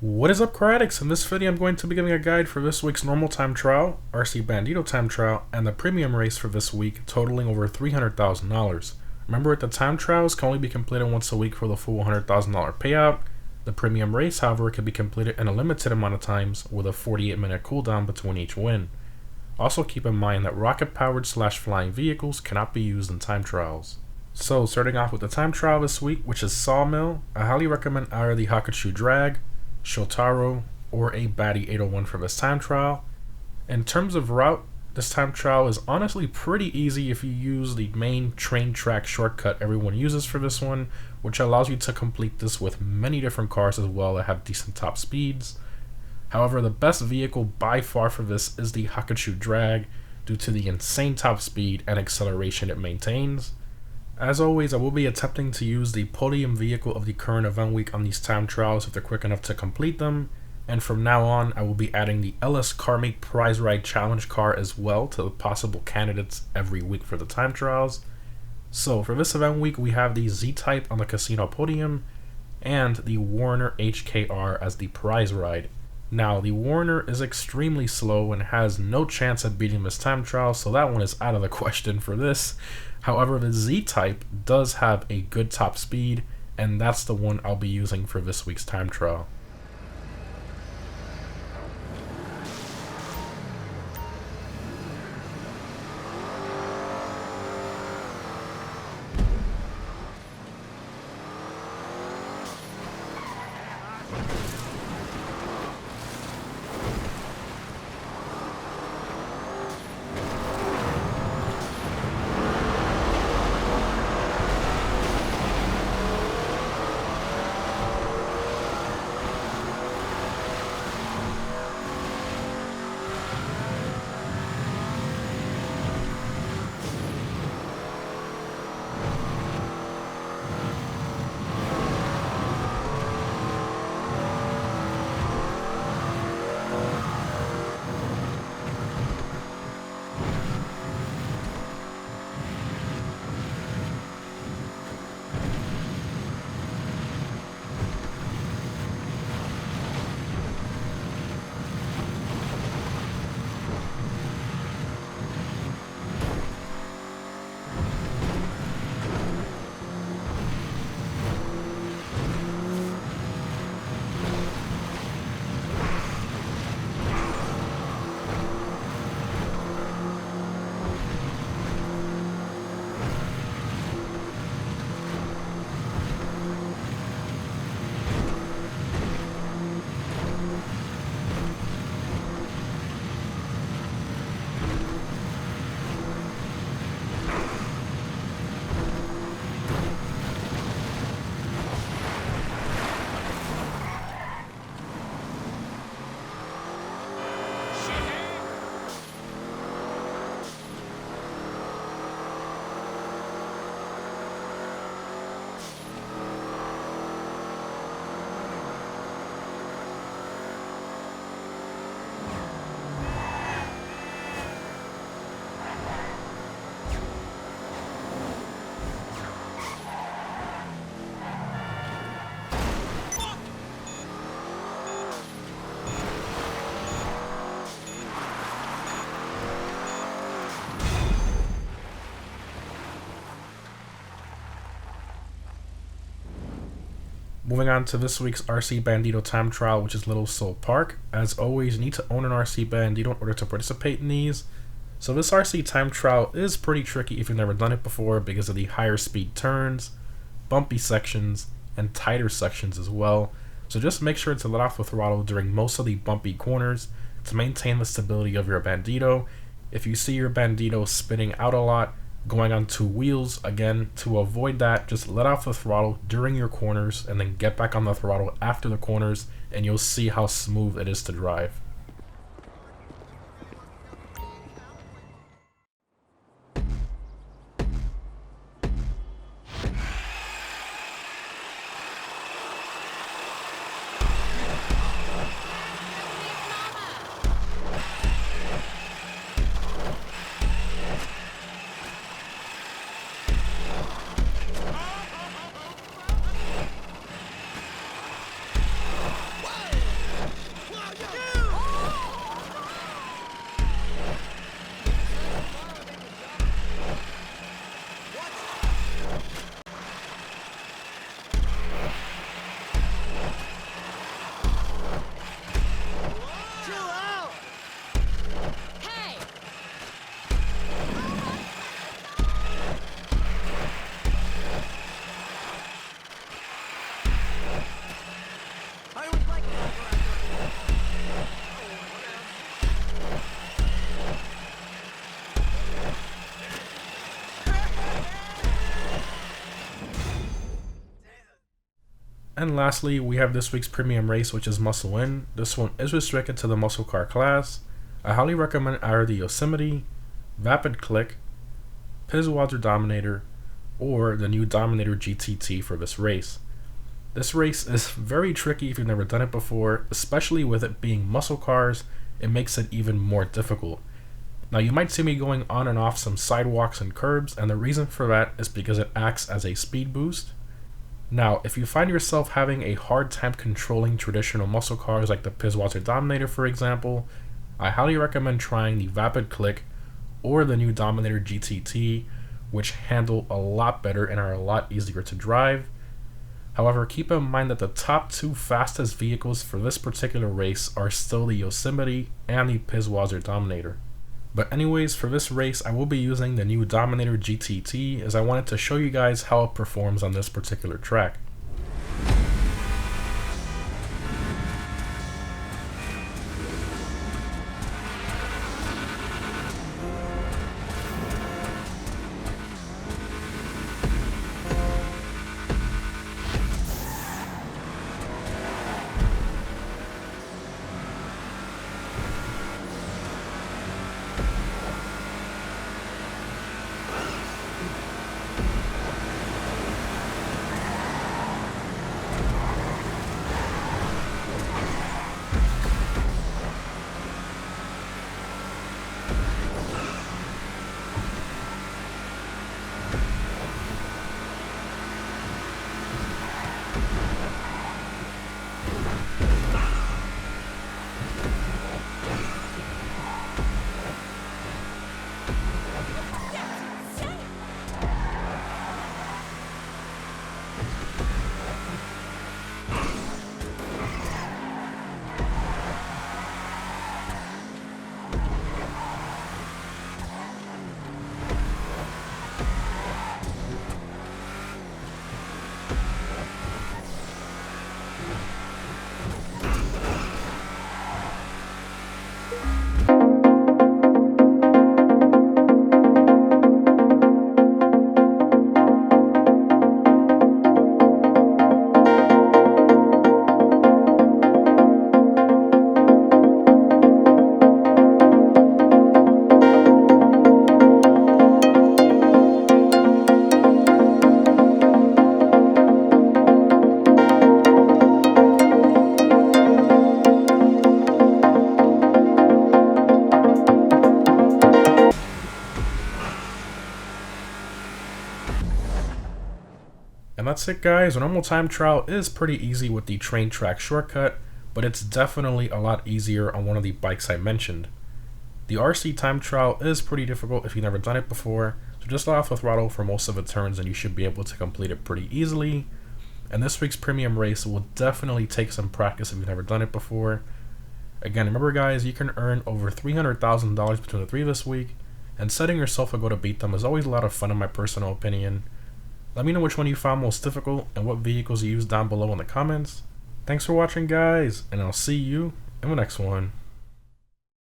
What is up, car addicts? In this video I'm going to be giving a guide for this week's normal time trial, RC Bandito time trial, and the premium race for this week, totaling over $300,000. Remember, the time trials can only be completed once a week for the full $100,000 payout. The premium race, however, can be completed in a limited amount of times with a 48-minute cooldown between each win. Also keep in mind that rocket-powered / flying vehicles cannot be used in time trials. So starting off with the time trial this week, which is Sawmill, I highly recommend either the Hakushu Drag, Shotaro, or a Batty 801 for this time trial. In terms of route, this time trial is honestly pretty easy if you use the main train track shortcut everyone uses for this one, which allows you to complete this with many different cars as well that have decent top speeds. However, the best vehicle by far for this is the Hakushu Drag due to the insane top speed and acceleration it maintains. As always, I will be attempting to use the podium vehicle of the current event week on these time trials if they're quick enough to complete them, and from now on I will be adding the LS Carmate Prize Ride Challenge car as well to the possible candidates every week for the time trials. So for this event week we have the Z-Type on the casino podium and the Warner HKR as the prize ride. Now the Warner is extremely slow and has no chance at beating this time trial, so that one is out of the question for this. However, the Z-Type does have a good top speed, and that's the one I'll be using for this week's time trial. Moving on to this week's RC Bandito time trial, which is Little Seoul Park. As always, you need to own an RC Bandito in order to participate in these. So this RC time trial is pretty tricky if you've never done it before because of the higher speed turns, bumpy sections, and tighter sections as well. So just make sure to let off the throttle during most of the bumpy corners to maintain the stability of your Bandito. If you see your Bandito spinning out a lot, going on two wheels, again, to avoid that, just let off the throttle during your corners and then get back on the throttle after the corners, and you'll see how smooth it is to drive. And lastly, we have this week's premium race, which is Muscle In. This one is restricted to the muscle car class. I highly recommend either the Yosemite, Vapid Click, Pizwater Dominator, or the new Dominator GTT for this race. This race is very tricky if you've never done it before, especially with it being muscle cars. It makes it even more difficult. Now you might see me going on and off some sidewalks and curbs, and the reason for that is because it acts as a speed boost. Now, if you find yourself having a hard time controlling traditional muscle cars like the Pizwater Dominator for example, I highly recommend trying the Vapid Click or the new Dominator GTT, which handle a lot better and are a lot easier to drive. However, keep in mind that the top two fastest vehicles for this particular race are still the Yosemite and the Pizwater Dominator. But anyways, for this race I will be using the new Dominator GTT as I wanted to show you guys how it performs on this particular track. And that's it guys, a normal time trial is pretty easy with the train track shortcut, but it's definitely a lot easier on one of the bikes I mentioned. The RC time trial is pretty difficult if you've never done it before, so just let off the throttle for most of the turns and you should be able to complete it pretty easily. And this week's premium race will definitely take some practice if you've never done it before. Again, remember guys, you can earn over $300,000 between the three this week, and setting yourself a goal to beat them is always a lot of fun in my personal opinion. Let me know which one you found most difficult and what vehicles you used down below in the comments. Thanks for watching guys, and I'll see you in the next one.